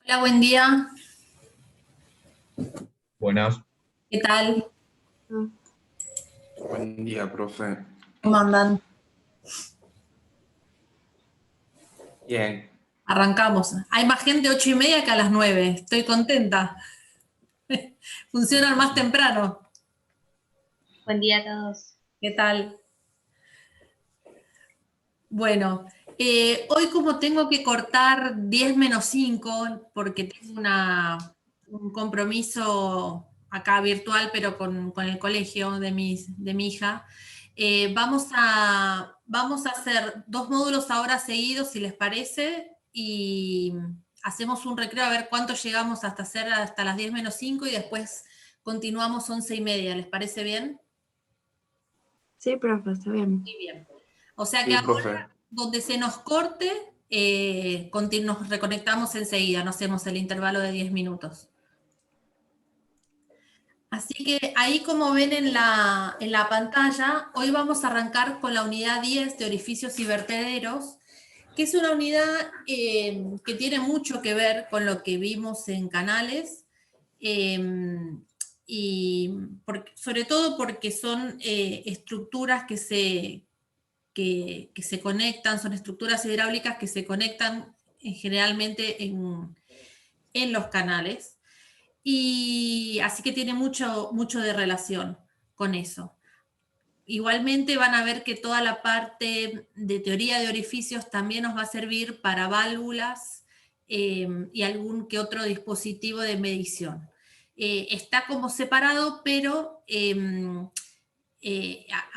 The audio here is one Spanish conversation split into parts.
Hola, buen día. Buenas. ¿Qué tal? Buen día, profe. ¿Cómo andan? Bien. Arrancamos. Hay más gente 8:30 que a las 9. Estoy contenta. Funcionan más temprano. Buen día a todos. ¿Qué tal? Bueno, hoy como tengo que cortar 10 menos 5 porque tengo un compromiso acá virtual, pero con el colegio de mi hija, vamos a hacer 2 módulos ahora seguidos, si les parece, y hacemos un recreo a ver cuánto llegamos hasta hacer hasta las 10 menos 5 y después continuamos 11:30. ¿Les parece bien? Sí, profe, está bien. Muy bien. O sea que Sí, ahora, profe. donde se nos corte, nos reconectamos enseguida, no hacemos el intervalo de 10 minutos. Así que ahí, como ven en la pantalla, hoy vamos a arrancar con la unidad 10 de orificios y vertederos, que es una unidad que tiene mucho que ver con lo que vimos en canales, y sobre todo porque son estructuras que se conectan, son estructuras hidráulicas que se conectan generalmente en los canales, y así que tiene mucho de relación con eso. Igualmente van a ver que toda la parte de teoría de orificios también nos va a servir para válvulas y algún que otro dispositivo de medición. Está como separado, pero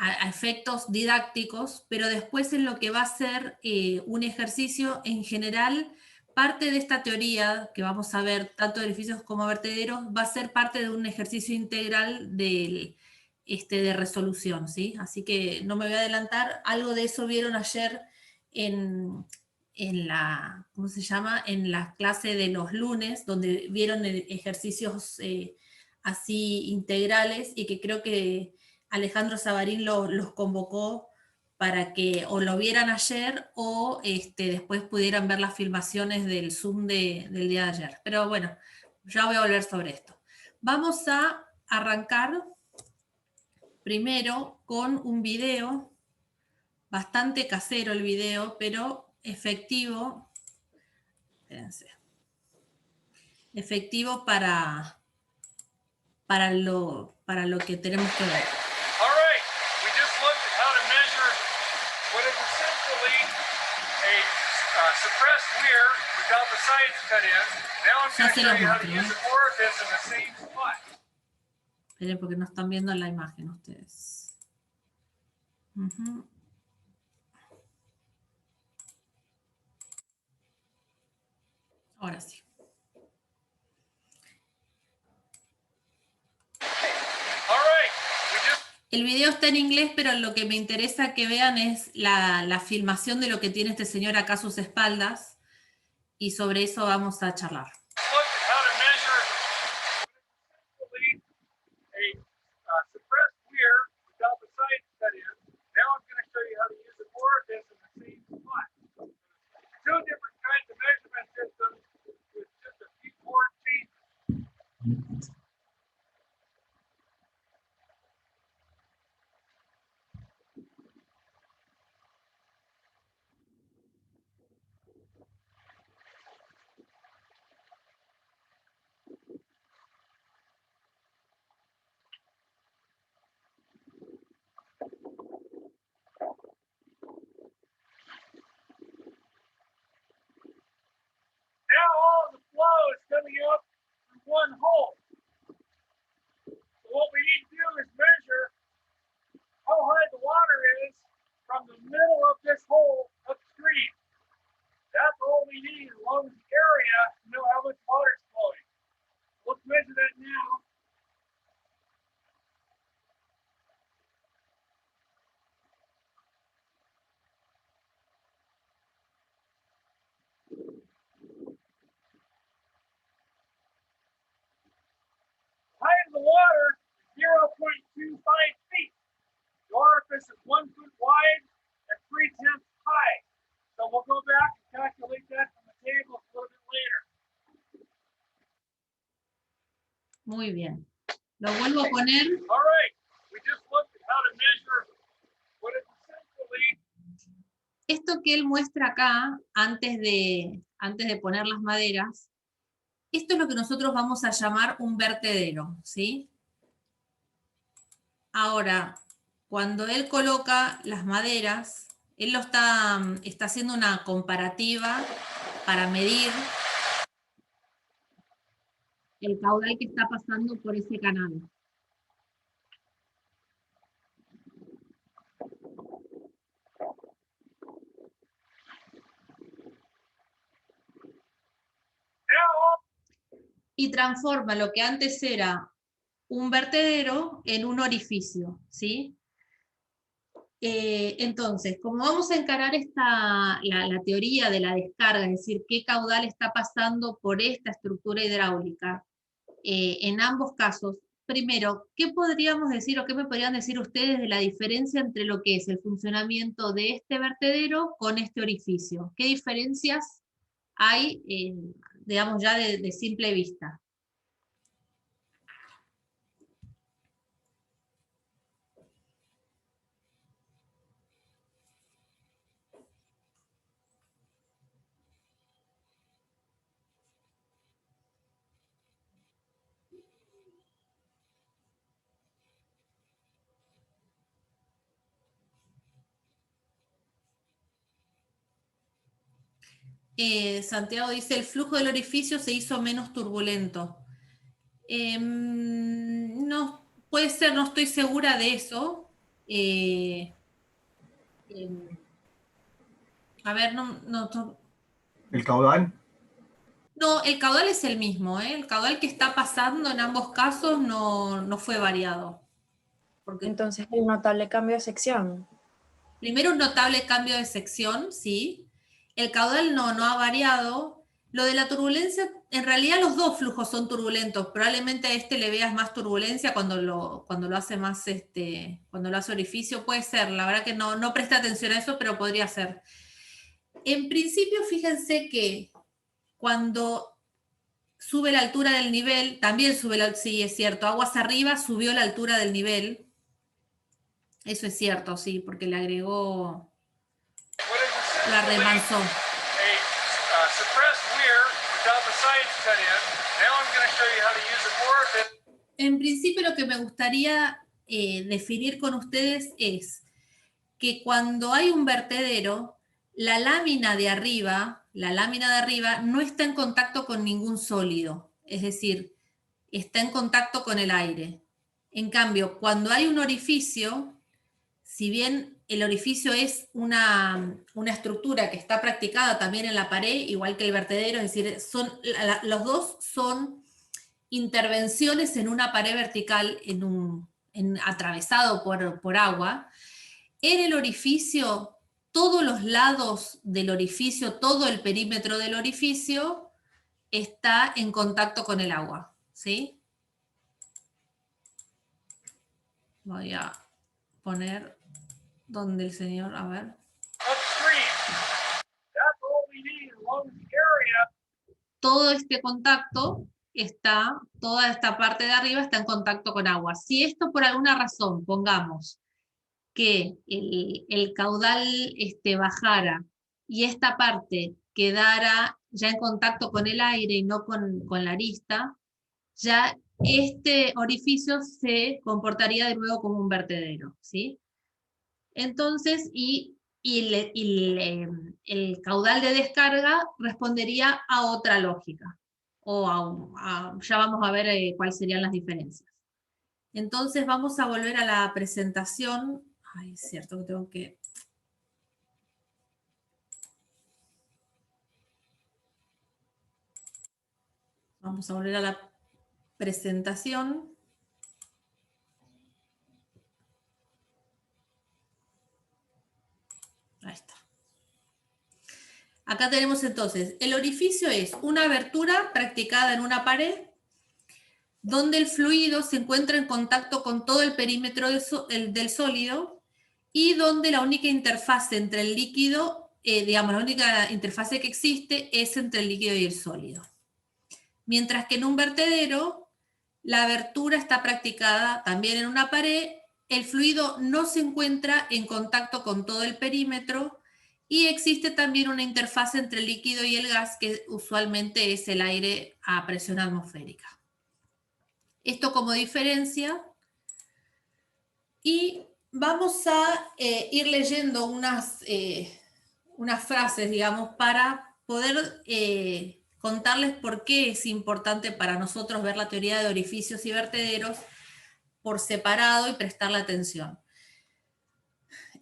a efectos didácticos, pero después en lo que va a ser un ejercicio en general, parte de esta teoría que vamos a ver, tanto de edificios como vertederos, va a ser parte de un ejercicio integral de resolución, ¿sí? Así que no me voy a adelantar, algo de eso vieron ayer en la, ¿cómo se llama? En la clase de los lunes, donde vieron ejercicios así integrales, y que creo que Alejandro Sabarín los convocó para que o lo vieran ayer o después pudieran ver las filmaciones del Zoom del día de ayer. Pero bueno, ya voy a volver sobre esto. Vamos a arrancar primero con un video, bastante casero el video, pero efectivo. Espérense. Efectivo para lo que tenemos que ver. All right, we just looked at how to measure what is essentially a suppressed weir without the sides cut in. Now I'm going to show you how to use an orifice in the same spot. Esperen, porque no están viendo la imagen ustedes. Ahora sí. El video está en inglés, pero lo que me interesa que vean es la filmación de lo que tiene este señor acá a sus espaldas, y sobre eso vamos a charlar. Now all the flow is coming up through one hole. So what we need to do is measure how high the water is from the middle of this hole upstream. That's all we need, along with the area, to know how much water is flowing. Let's measure that now. Height of the water is 0.25 feet. The orifice is 1 foot wide and 3/10 high. So we'll go back and calculate that from the table a little bit later. Muy bien. Lo vuelvo a poner. All right, we just looked at how to measure what is essentially Esto que él muestra acá, antes de poner las maderas, esto es lo que nosotros vamos a llamar un vertedero, ¿sí? Ahora, cuando él coloca las maderas, él está haciendo una comparativa para medir el caudal que está pasando por ese canal. Y transforma lo que antes era un vertedero en un orificio, ¿sí? Entonces, como vamos a encarar la teoría de la descarga, es decir, qué caudal está pasando por esta estructura hidráulica, en ambos casos, primero, ¿qué podríamos decir o qué me podrían decir ustedes de la diferencia entre lo que es el funcionamiento de este vertedero con este orificio? ¿Qué diferencias hay, digamos, ya de simple vista? Santiago dice, el flujo del orificio se hizo menos turbulento. No, puede ser, no estoy segura de eso. A ver, ¿El caudal? no, el caudal es el mismo, ¿eh? El caudal que está pasando en ambos casos no fue variado. Porque Entonces, el notable cambio de sección. primero un notable cambio de sección, sí. El caudal no ha variado. Lo de la turbulencia, en realidad los dos flujos son turbulentos. Probablemente a este le veas más turbulencia cuando lo hace más, cuando lo hace orificio. Puede ser, la verdad que no presta atención a eso, pero podría ser. En principio, fíjense que cuando sube la altura del nivel, también sube sí, es cierto, aguas arriba subió la altura del nivel. Eso es cierto, sí, porque le agregó, la remanzó. En principio lo que me gustaría definir con ustedes es que cuando hay un vertedero, la lámina de arriba no está en contacto con ningún sólido, es decir, está en contacto con el aire. En cambio, cuando hay un orificio, si bien el orificio es una estructura que está practicada también en la pared, igual que el vertedero, es decir, los dos son intervenciones en una pared vertical, atravesado por agua. En el orificio, todos los lados del orificio, todo el perímetro del orificio está en contacto con el agua, ¿sí? Voy a poner donde el señor, a ver. Todo este contacto toda esta parte de arriba está en contacto con agua. Si esto por alguna razón, pongamos, que el caudal bajara y esta parte quedara ya en contacto con el aire y no con la arista, ya este orificio se comportaría de nuevo como un vertedero, ¿sí? Entonces, el caudal de descarga respondería a otra lógica, o ya vamos a ver cuáles serían las diferencias. Entonces vamos a volver a la presentación. Ay, es cierto que tengo que... Vamos a volver a la presentación. Ahí está. Acá tenemos entonces, el orificio es una abertura practicada en una pared donde el fluido se encuentra en contacto con todo el perímetro del sólido y donde la única interfase entre el líquido, digamos, la única interfase que existe es entre el líquido y el sólido. Mientras que en un vertedero, la abertura está practicada también en una pared, el fluido no se encuentra en contacto con todo el perímetro y existe también una interfaz entre el líquido y el gas que usualmente es el aire a presión atmosférica. Esto como diferencia, y vamos a ir leyendo unas frases, digamos, para poder contarles por qué es importante para nosotros ver la teoría de orificios y vertederos por separado y prestarle atención.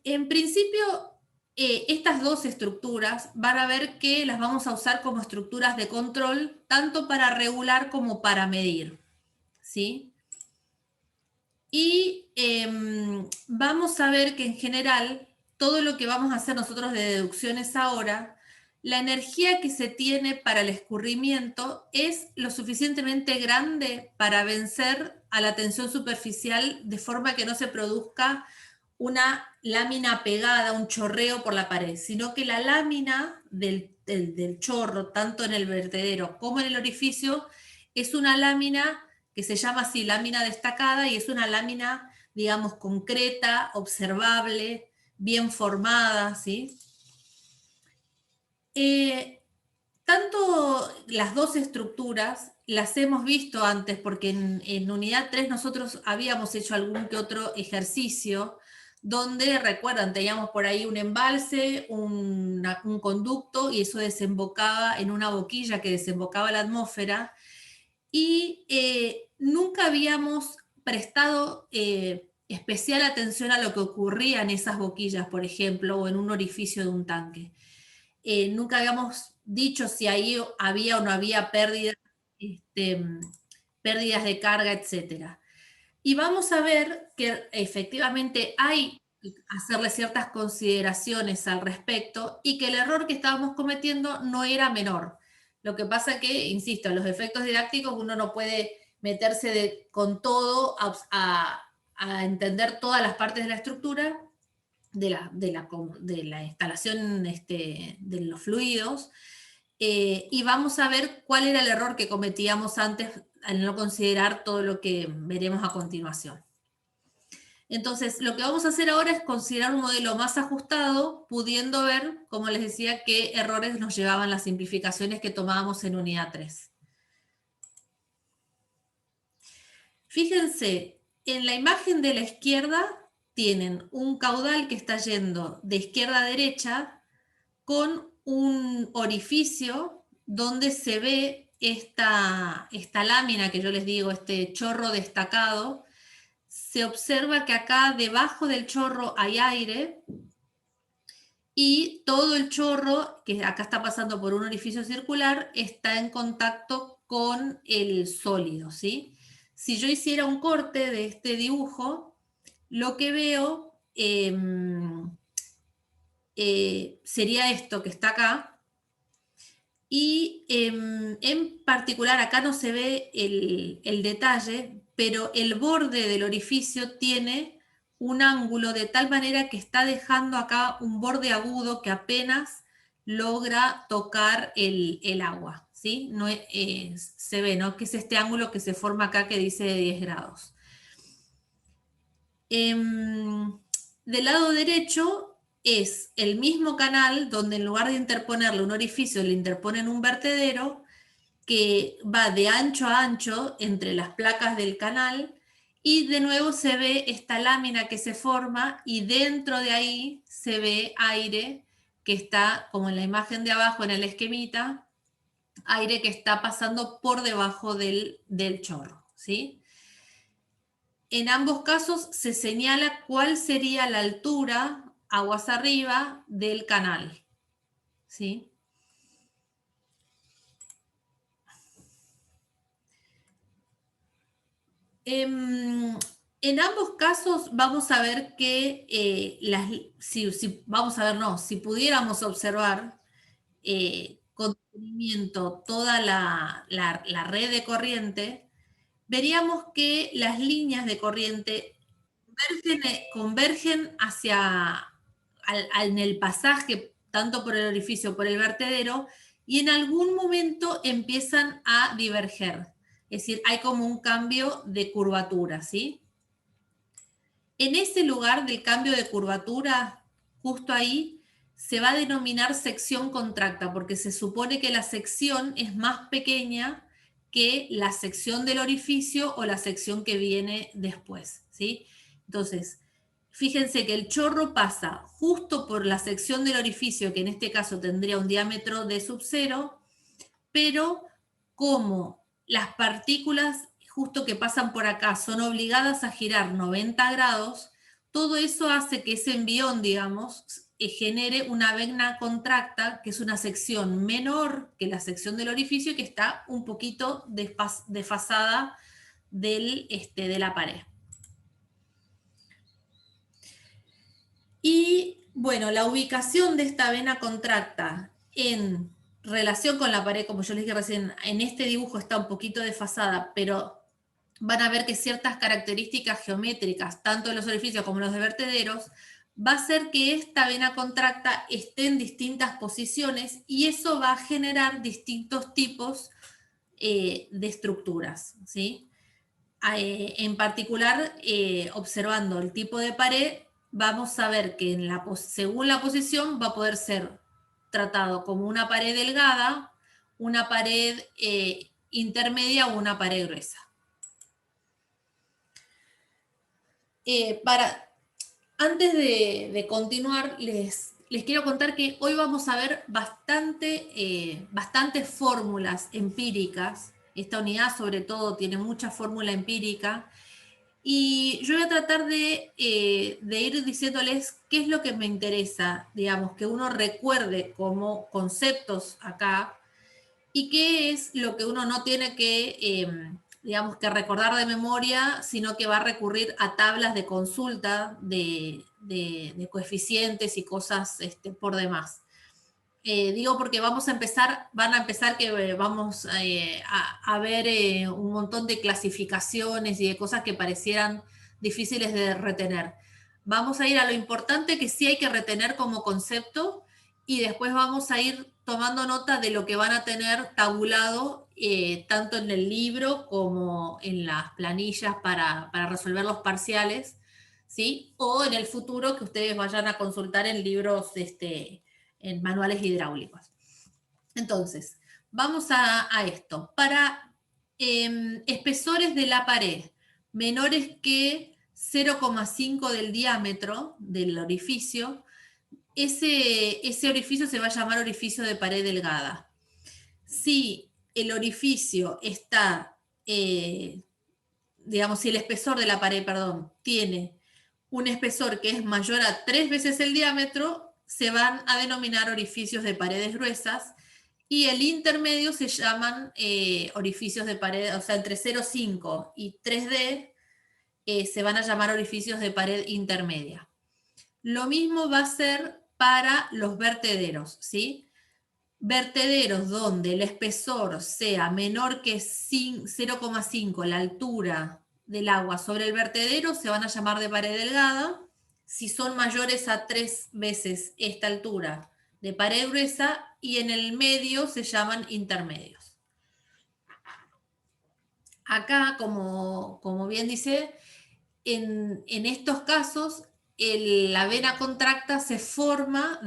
En principio, estas dos estructuras van a ver que las vamos a usar como estructuras de control, tanto para regular como para medir, ¿sí? Y vamos a ver que en general, todo lo que vamos a hacer nosotros de deducciones ahora, la energía que se tiene para el escurrimiento es lo suficientemente grande para vencer a la tensión superficial de forma que no se produzca una lámina pegada, un chorreo por la pared, sino que la lámina del chorro, tanto en el vertedero como en el orificio, es una lámina que se llama así lámina destacada y es una lámina, digamos, concreta, observable, bien formada, ¿sí? Tanto las dos estructuras las hemos visto antes, porque en unidad 3 nosotros habíamos hecho algún que otro ejercicio donde, recuerdan, teníamos por ahí un embalse, un conducto, y eso desembocaba en una boquilla que desembocaba a la atmósfera, y nunca habíamos prestado especial atención a lo que ocurría en esas boquillas, por ejemplo, o en un orificio de un tanque. Nunca habíamos dicho si ahí había o no había pérdidas de carga, etc. Y vamos a ver que efectivamente hay que hacerle ciertas consideraciones al respecto y que el error que estábamos cometiendo no era menor. Lo que pasa que, insisto, en los efectos didácticos uno no puede meterse con todo a entender todas las partes de la estructura, de la instalación de los fluidos, y vamos a ver cuál era el error que cometíamos antes al no considerar todo lo que veremos a continuación. Entonces, lo que vamos a hacer ahora es considerar un modelo más ajustado, pudiendo ver, como les decía, qué errores nos llevaban las simplificaciones que tomábamos en unidad 3. Fíjense, en la imagen de la izquierda tienen un caudal que está yendo de izquierda a derecha con un orificio donde se ve esta lámina que yo les digo, este chorro destacado. Se observa que acá debajo del chorro hay aire y todo el chorro, que acá está pasando por un orificio circular, está en contacto con el sólido, ¿sí? Si yo hiciera un corte de este dibujo, lo que veo sería esto que está acá. Y en particular acá no se ve el detalle, pero el borde del orificio tiene un ángulo de tal manera que está dejando acá un borde agudo que apenas logra tocar el agua, ¿sí? No, se ve, ¿no? Que es este ángulo que se forma acá que dice de 10 grados. Del lado derecho es el mismo canal donde en lugar de interponerle un orificio le interponen un vertedero que va de ancho a ancho entre las placas del canal, y de nuevo se ve esta lámina que se forma y dentro de ahí se ve aire que está, como en la imagen de abajo en el esquemita, aire que está pasando por debajo del chorro, ¿sí? En ambos casos se señala cuál sería la altura aguas arriba del canal, ¿sí? En ambos casos vamos a ver que si pudiéramos observar con detenimiento toda la red de corriente, veríamos que las líneas de corriente convergen en el pasaje, tanto por el orificio como por el vertedero, y en algún momento empiezan a diverger. Es decir, hay como un cambio de curvatura, ¿sí? En ese lugar del cambio de curvatura, justo ahí, se va a denominar sección contracta, porque se supone que la sección es más pequeña que la sección del orificio o la sección que viene después, ¿sí? Entonces, fíjense que el chorro pasa justo por la sección del orificio, que en este caso tendría un diámetro de sub 0, pero como las partículas justo que pasan por acá son obligadas a girar 90 grados, todo eso hace que ese envión, digamos, genere una vena contracta, que es una sección menor que la sección del orificio, que está un poquito desfasada de la pared. Y bueno, la ubicación de esta vena contracta en relación con la pared, como yo les dije recién, en este dibujo está un poquito desfasada, pero van a ver que ciertas características geométricas, tanto de los orificios como los de vertederos, va a hacer que esta vena contracta esté en distintas posiciones y eso va a generar distintos tipos de estructuras, ¿sí? En particular, observando el tipo de pared, vamos a ver que según la posición va a poder ser tratado como una pared delgada, una pared intermedia o una pared gruesa. Antes de continuar, les quiero contar que hoy vamos a ver bastantes fórmulas empíricas. Esta unidad sobre todo tiene mucha fórmula empírica. Y yo voy a tratar de ir diciéndoles qué es lo que me interesa, digamos, que uno recuerde como conceptos acá y qué es lo que uno no tiene que, digamos, que recordar de memoria, sino que va a recurrir a tablas de consulta de coeficientes y cosas por demás. Digo porque van a empezar que vamos a ver un montón de clasificaciones y de cosas que parecieran difíciles de retener. Vamos a ir a lo importante que sí hay que retener como concepto y después vamos a ir tomando nota de lo que van a tener tabulado tanto en el libro como en las planillas para resolver los parciales, ¿sí? O en el futuro que ustedes vayan a consultar en libros en manuales hidráulicos. Entonces, vamos a esto. Para espesores de la pared menores que 0,5 del diámetro del orificio, ese orificio se va a llamar orificio de pared delgada. Si el orificio está, digamos, si el espesor de la pared, perdón, tiene un espesor que es mayor a 3 veces el diámetro, se van a denominar orificios de paredes gruesas, y el intermedio se llaman orificios de pared, o sea, entre 0,5 y 3D se van a llamar orificios de pared intermedia. Lo mismo va a ser para los vertederos, ¿sí? Vertederos donde el espesor sea menor que 0,5 la altura del agua sobre el vertedero se van a llamar de pared delgada. Si son mayores a 3 veces esta altura, de pared gruesa, y en el medio se llaman intermedios. Acá, como bien dice, en estos casos la vena contracta se forma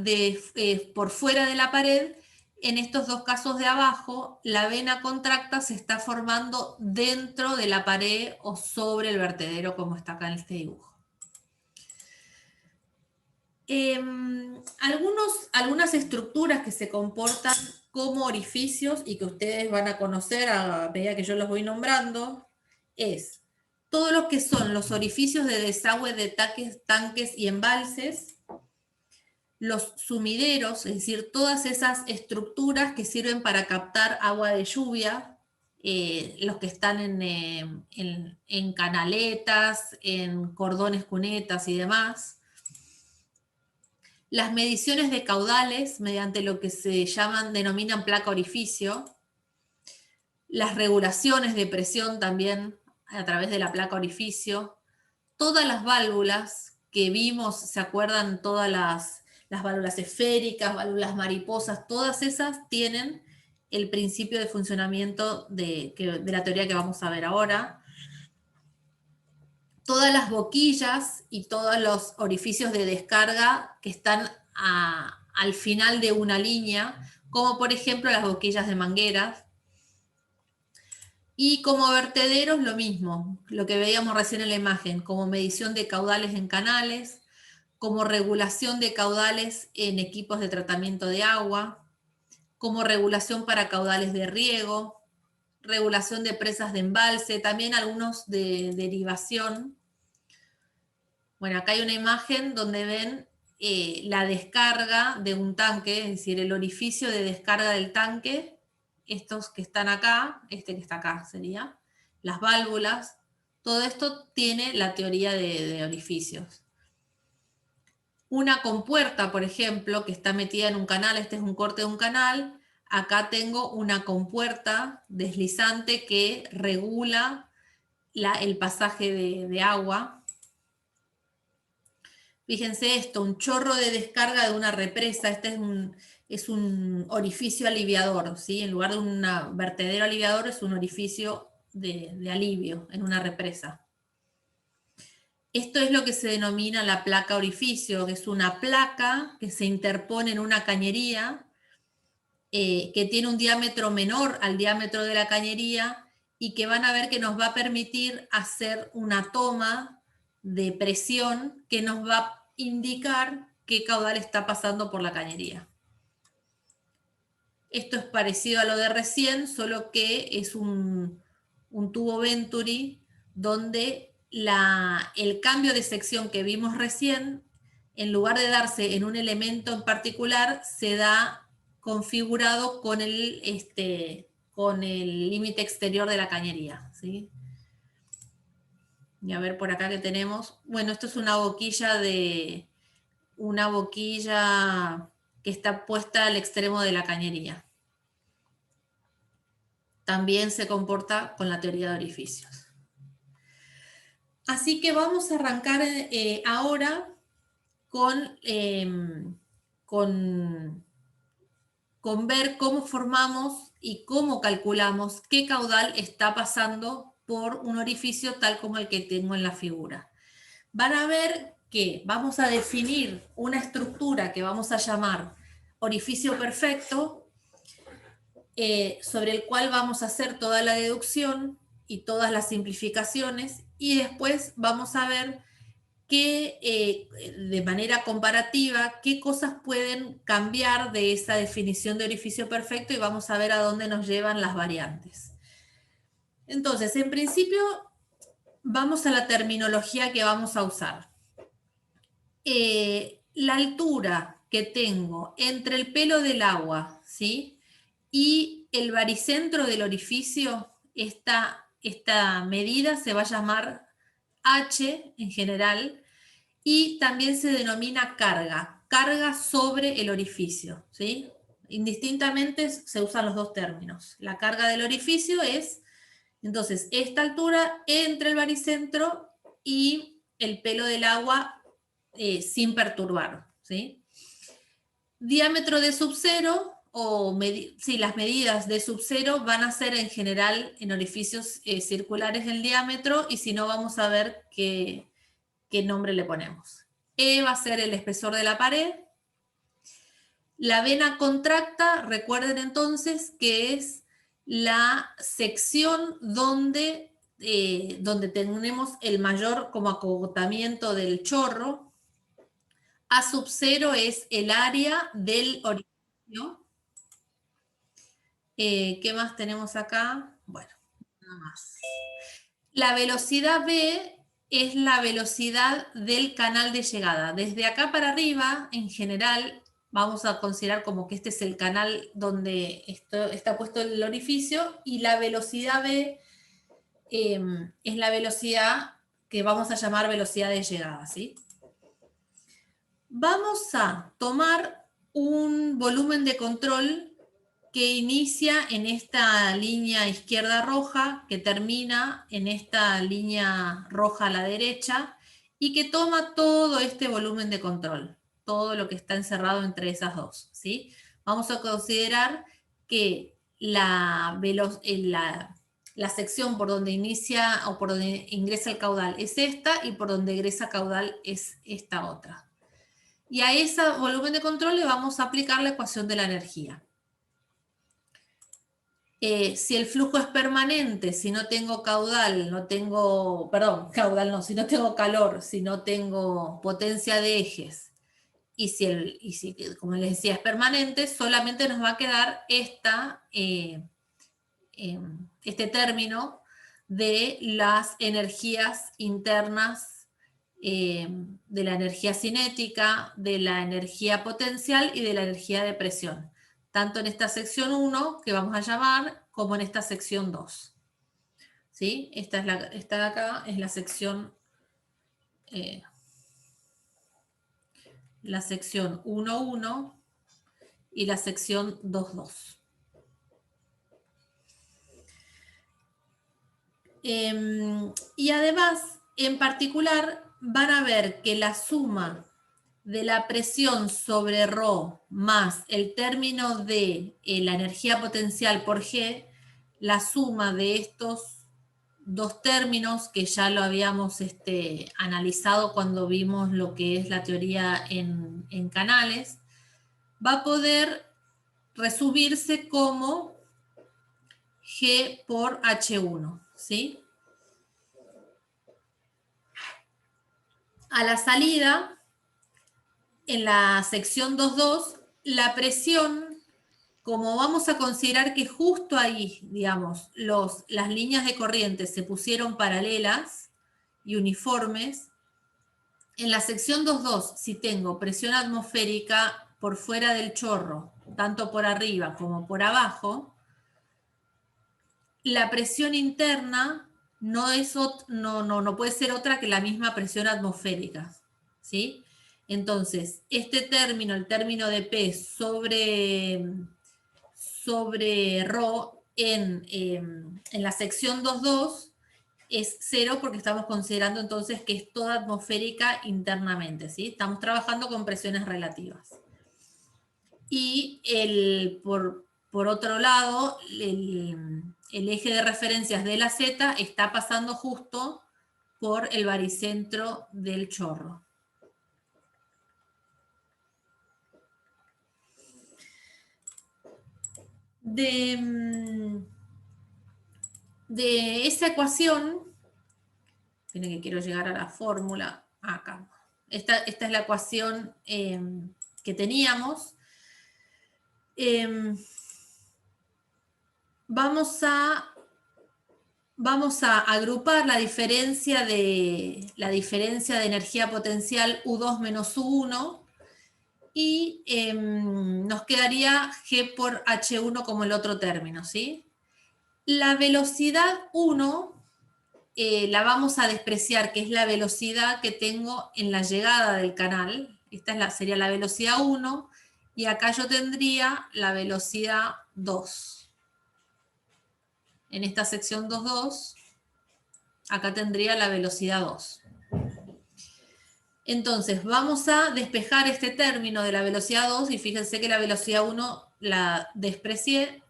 por fuera de la pared. En estos dos casos de abajo, la vena contracta se está formando dentro de la pared o sobre el vertedero, como está acá en este dibujo. Algunas estructuras que se comportan como orificios y que ustedes van a conocer a medida que yo los voy nombrando, es todo lo que son los orificios de desagüe de tanques y embalses, los sumideros, es decir, todas esas estructuras que sirven para captar agua de lluvia, los que están en canaletas, en cordones cunetas y demás. Las mediciones de caudales mediante lo que se denominan placa orificio. Las regulaciones de presión también a través de la placa orificio. Todas las válvulas que vimos, ¿se acuerdan? Todas las válvulas esféricas, válvulas mariposas, todas esas tienen el principio de funcionamiento de la teoría que vamos a ver ahora. Todas las boquillas y todos los orificios de descarga que están al final de una línea, como por ejemplo las boquillas de mangueras. Y como vertederos lo mismo, lo que veíamos recién en la imagen, como medición de caudales en canales, como regulación de caudales en equipos de tratamiento de agua, como regulación para caudales de riego, regulación de presas de embalse, también algunos de derivación. Bueno, acá hay una imagen donde ven la descarga de un tanque, es decir, el orificio de descarga del tanque, estos que están acá, este que está acá sería, las válvulas, todo esto tiene la teoría de orificios. Una compuerta, por ejemplo, que está metida en un canal, este es un corte de un canal, acá tengo una compuerta deslizante que regula el pasaje de agua. Fíjense esto, un chorro de descarga de una represa, este es un orificio aliviador, ¿sí? En lugar de un vertedero aliviador es un orificio de alivio en una represa. Esto es lo que se denomina la placa orificio, que es una placa que se interpone en una cañería, que tiene un diámetro menor al diámetro de la cañería y que van a ver que nos va a permitir hacer una toma de presión que nos va a indicar qué caudal está pasando por la cañería. Esto es parecido a lo de recién, solo que es un tubo Venturi donde el cambio de sección que vimos recién, en lugar de darse en un elemento en particular, se da configurado con el límite exterior de la cañería, ¿sí? Y a ver por acá que tenemos. Bueno, esto es una boquilla que está puesta al extremo de la cañería. También se comporta con la teoría de orificios. Así que vamos a arrancar ahora con ver cómo formamos y cómo calculamos qué caudal está pasando por un orificio tal como el que tengo en la figura. Van a ver que vamos a definir una estructura que vamos a llamar orificio perfecto, sobre el cual vamos a hacer toda la deducción y todas las simplificaciones, y después vamos a ver de manera comparativa qué cosas pueden cambiar de esa definición de orificio perfecto, y vamos a ver a dónde nos llevan las variantes. Entonces, en principio, vamos a la terminología que vamos a usar. La altura que tengo entre el pelo del agua, ¿sí?, y el baricentro del orificio, esta medida se va a llamar H en general, y también se denomina carga sobre el orificio, ¿sí? Indistintamente se usan los dos términos. La carga del orificio es, entonces, esta altura entre el baricentro y el pelo del agua sin perturbar, ¿sí? Diámetro de subcero, las medidas de subcero van a ser en general en orificios circulares el diámetro, y si no vamos a ver qué nombre le ponemos. E va a ser el espesor de la pared. La vena contracta, recuerden entonces que es la sección donde tenemos el mayor como acogotamiento del chorro. A sub 0 es el área del orificio. ¿Qué más tenemos acá? Bueno, nada más. La velocidad V es la velocidad del canal de llegada. Desde acá para arriba, en general, vamos a considerar como que este es el canal donde está puesto el orificio, y la velocidad V es la velocidad que vamos a llamar velocidad de llegada, ¿sí? Vamos a tomar un volumen de control que inicia en esta línea izquierda roja, que termina en esta línea roja a la derecha, y que toma todo este volumen de control, todo lo que está encerrado entre esas dos, ¿sí? Vamos a considerar que la sección por donde inicia o por donde ingresa el caudal es esta, y por donde egresa caudal es esta otra. Y a ese volumen de control le vamos a aplicar la ecuación de la energía. Si el flujo es permanente, si no tengo caudal, si no tengo calor, si no tengo potencia de ejes, y si como les decía, es permanente, solamente nos va a quedar este término de las energías internas, de la energía cinética, de la energía potencial y de la energía de presión, tanto en esta sección 1, que vamos a llamar, como en esta sección 2. ¿Sí? Esta de acá es la sección 1.1 y la sección 2.2. Y además, en particular, van a ver que la suma de la presión sobre ρ más el término de la energía potencial por G, la suma de estos dos términos, que ya lo habíamos analizado cuando vimos lo que es la teoría en canales, va a poder resumirse como G por H1, ¿sí? A la salida, en la sección 2.2, la presión, como vamos a considerar que justo ahí, digamos, las líneas de corriente se pusieron paralelas y uniformes, en la sección 2.2, si tengo presión atmosférica por fuera del chorro, tanto por arriba como por abajo, la presión interna no puede ser otra que la misma presión atmosférica, ¿sí? Entonces, este término, el término de P sobre ρ en la sección 2.2 es 0, porque estamos considerando entonces que es toda atmosférica internamente, ¿sí? Estamos trabajando con presiones relativas. Y por otro lado, el eje de referencias de la Z está pasando justo por el baricentro del chorro. De esa ecuación, miren que quiero llegar a la fórmula, acá. Esta es la ecuación que teníamos. Vamos a agrupar la diferencia de energía potencial U2 menos U1, y nos quedaría G por H1 como el otro término, ¿sí? La velocidad 1 la vamos a despreciar, que es la velocidad que tengo en la llegada del canal. Esta sería la velocidad 1, y acá yo tendría la velocidad 2. En esta sección 2.2, acá tendría la velocidad 2. Entonces, vamos a despejar este término de la velocidad 2, y fíjense que la velocidad 1 la desprecié,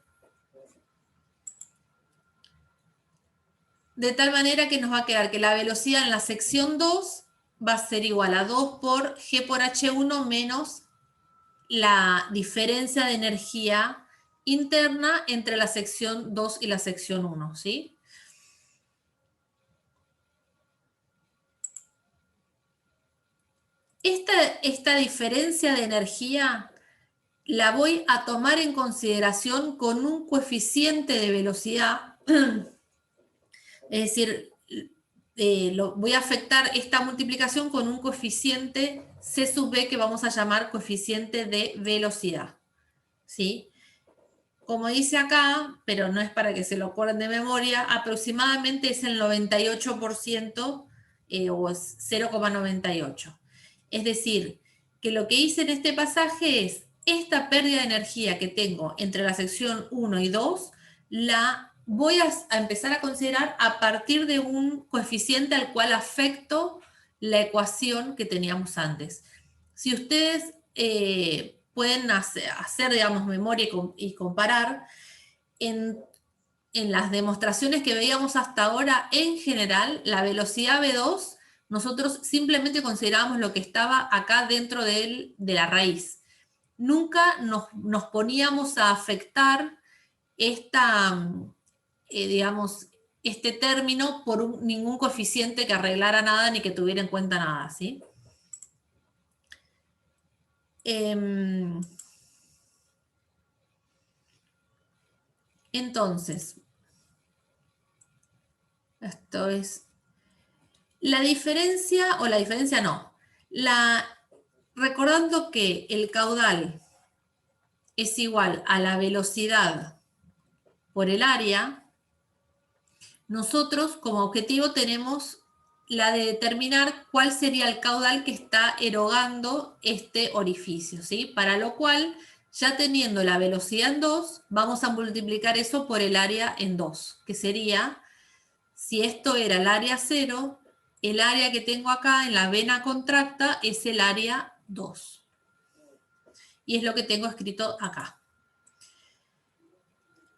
de tal manera que nos va a quedar que la velocidad en la sección 2 va a ser igual a 2 por G por H1 menos la diferencia de energía interna entre la sección 2 y la sección 1, ¿sí? Esta diferencia de energía la voy a tomar en consideración con un coeficiente de velocidad, es decir, voy a afectar esta multiplicación con un coeficiente C sub B que vamos a llamar coeficiente de velocidad, ¿sí? Como dice acá, pero no es para que se lo acuerden de memoria, aproximadamente es el 98% o es 0,98. Es decir, que lo que hice en este pasaje es, esta pérdida de energía que tengo entre la sección 1 y 2, la voy a empezar a considerar a partir de un coeficiente al cual afecto la ecuación que teníamos antes. Si ustedes pueden hacer, digamos, memoria y comparar, en las demostraciones que veíamos hasta ahora, en general, la velocidad V2, nosotros simplemente considerábamos lo que estaba acá dentro de la raíz. Nunca nos poníamos a afectar digamos, este término por ningún coeficiente que arreglara nada ni que tuviera en cuenta nada, ¿sí? Entonces, esto es la diferencia, o la diferencia no, recordando que el caudal es igual a la velocidad por el área, nosotros como objetivo tenemos la de determinar cuál sería el caudal que está erogando este orificio, ¿sí? Para lo cual, ya teniendo la velocidad en 2, vamos a multiplicar eso por el área en 2, que sería, si esto era el área 0, el área que tengo acá en la vena contracta es el área 2. Y es lo que tengo escrito acá.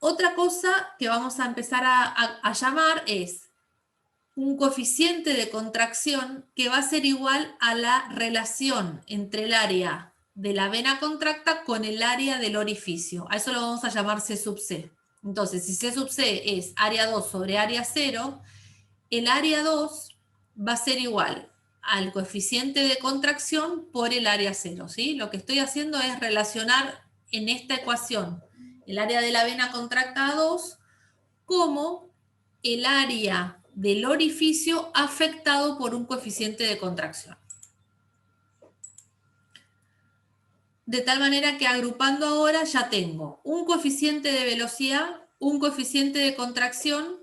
Otra cosa que vamos a empezar a llamar es un coeficiente de contracción que va a ser igual a la relación entre el área de la vena contracta con el área del orificio. A eso lo vamos a llamar C sub C. Entonces, si C sub C es área 2 sobre área 0, el área 2 va a ser igual al coeficiente de contracción por el área 0, ¿sí? Lo que estoy haciendo es relacionar en esta ecuación el área de la vena contracta a 2 como el área del orificio afectado por un coeficiente de contracción. De tal manera que agrupando ahora ya tengo un coeficiente de velocidad, un coeficiente de contracción,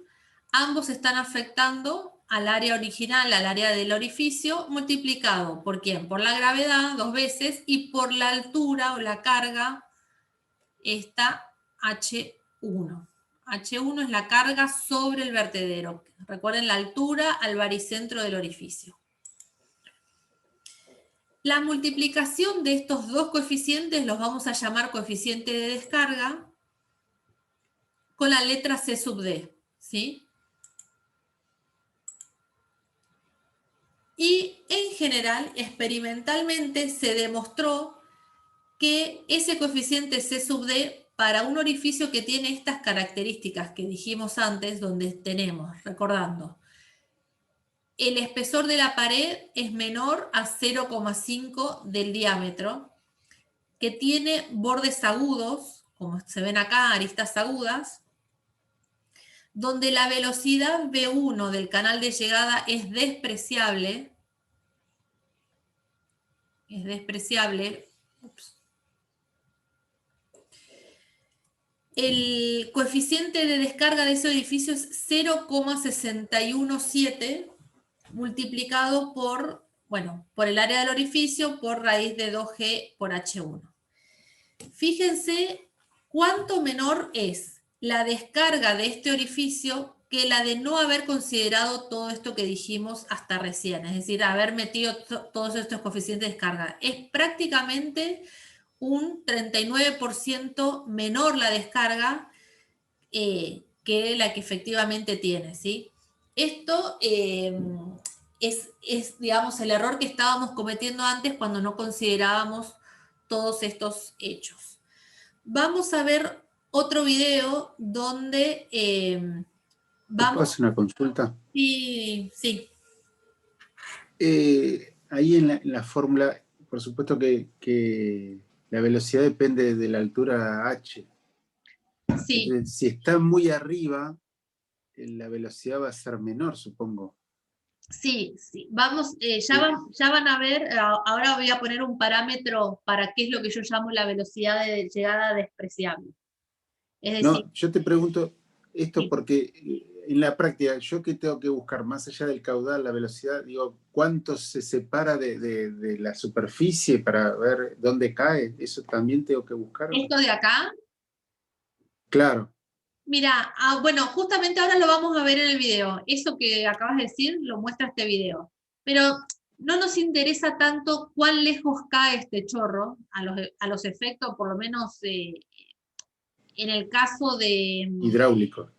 ambos están afectando al área original, al área del orificio, multiplicado ¿por quién? Por la gravedad 2 veces y por la altura o la carga, esta H1. H1 es la carga sobre el vertedero. Recuerden la altura al baricentro del orificio. La multiplicación de estos dos coeficientes los vamos a llamar coeficiente de descarga con la letra C sub D, ¿sí? Y en general, experimentalmente, se demostró que ese coeficiente C sub D para un orificio que tiene estas características que dijimos antes, donde tenemos, recordando, el espesor de la pared es menor a 0,5 del diámetro, que tiene bordes agudos, como se ven acá, aristas agudas, donde la velocidad V1 del canal de llegada es despreciable. Es despreciable. Ups. El coeficiente de descarga de ese edificio es 0,617 multiplicado por, bueno, por el área del orificio por raíz de 2G por H1. Fíjense cuánto menor es la descarga de este orificio que la de no haber considerado todo esto que dijimos hasta recién, es decir, haber metido todos estos coeficientes de descarga. Es prácticamente un 39% menor la descarga que la que efectivamente tiene, ¿sí? Esto es, digamos, el error que estábamos cometiendo antes cuando no considerábamos todos estos hechos. Vamos a ver otro video donde ¿Puedo hacer una consulta? Sí, sí. Ahí en la fórmula, por supuesto que la velocidad depende de la altura h. Sí. Entonces, si está muy arriba, la velocidad va a ser menor, supongo. Sí, sí. Vamos, ya van a ver, ahora voy a poner un parámetro para qué es lo que yo llamo la velocidad de llegada despreciable. Es decir, No, yo te pregunto esto sí. porque en la práctica, yo que tengo que buscar más allá del caudal, la velocidad, digo, ¿cuánto se separa de la superficie para ver dónde cae? ¿Eso también tengo que buscar? ¿Esto de acá? Claro. Mira, bueno, justamente ahora lo vamos a ver en el video. Eso que acabas de decir lo muestra este video. Pero no nos interesa tanto cuán lejos cae este chorro a los efectos, por lo menos en el caso de... Hidráulico.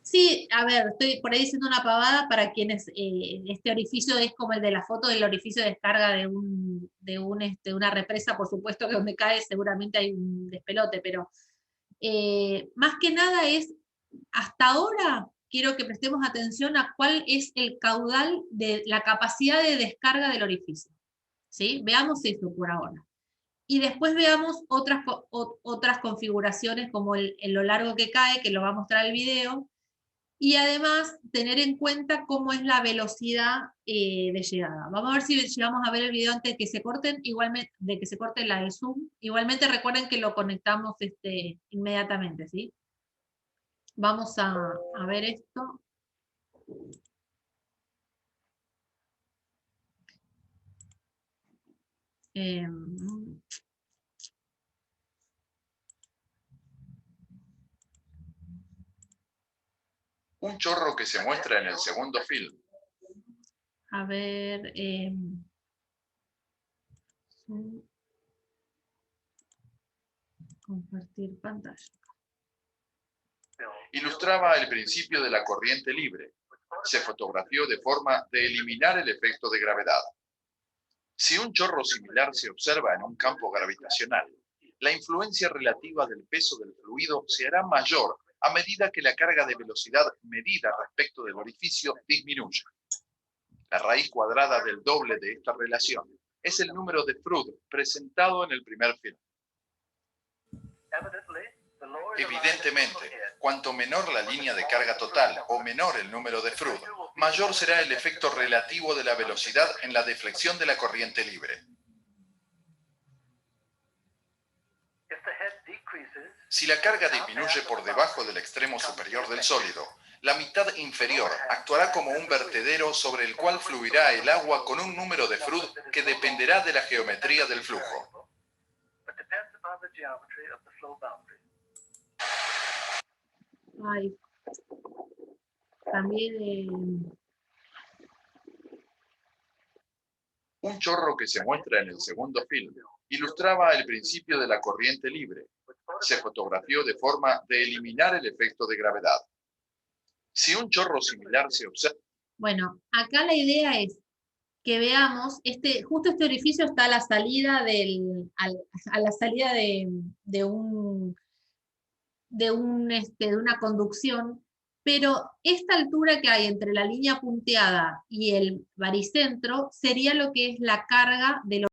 Sí, a ver, estoy por ahí diciendo una pavada para quienes, este orificio es como el de la foto del orificio de descarga de una represa, por supuesto que donde cae seguramente hay un despelote, pero más que nada es, hasta ahora, quiero que prestemos atención a cuál es el caudal de la capacidad de descarga del orificio. ¿Sí? Veamos eso por ahora. Y después veamos otras configuraciones como lo largo que cae, que lo va a mostrar el video, y además tener en cuenta cómo es la velocidad de llegada. Vamos a ver si llegamos a ver el video antes de que se corten, igualmente, de que se corte el Zoom. Igualmente recuerden que lo conectamos inmediatamente, ¿sí? Vamos a ver esto. Un chorro que se muestra en el segundo film. A ver. Compartir pantalla. Ilustraba el principio de la corriente libre. Se fotografió de forma de eliminar el efecto de gravedad. Si un chorro similar se observa en un campo gravitacional, la influencia relativa del peso del fluido se hará mayor a medida que la carga de velocidad medida respecto del orificio disminuye. La raíz cuadrada del doble de esta relación es el número de Froude presentado en el primer film. Evidentemente, cuanto menor la línea de carga total o menor el número de Froude, mayor será el efecto relativo de la velocidad en la deflexión de la corriente libre. Si la carga disminuye por debajo del extremo superior del sólido, la mitad inferior actuará como un vertedero sobre el cual fluirá el agua con un número de Froude que dependerá de la geometría del flujo. Ay. También... Un chorro que se muestra en el segundo film ilustraba el principio de la corriente libre. Se fotografió de forma de eliminar el efecto de gravedad. Si un chorro similar se observa... Bueno, acá la idea es que veamos, justo este orificio está a la salida de una conducción, pero esta altura que hay entre la línea punteada y el baricentro sería lo que es la carga de los